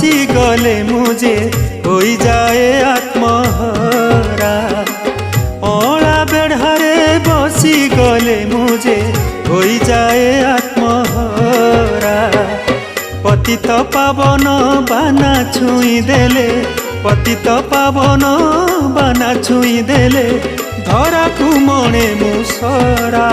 बसी गले मुझे हो जाए आत्महरा। अला बेढ़ारे बसी गले मुझे हो जाए आत्महरा। पतित पावन बाना छुई देले, पतित पावन बाना छुई देले धरा को मणे मुसरा।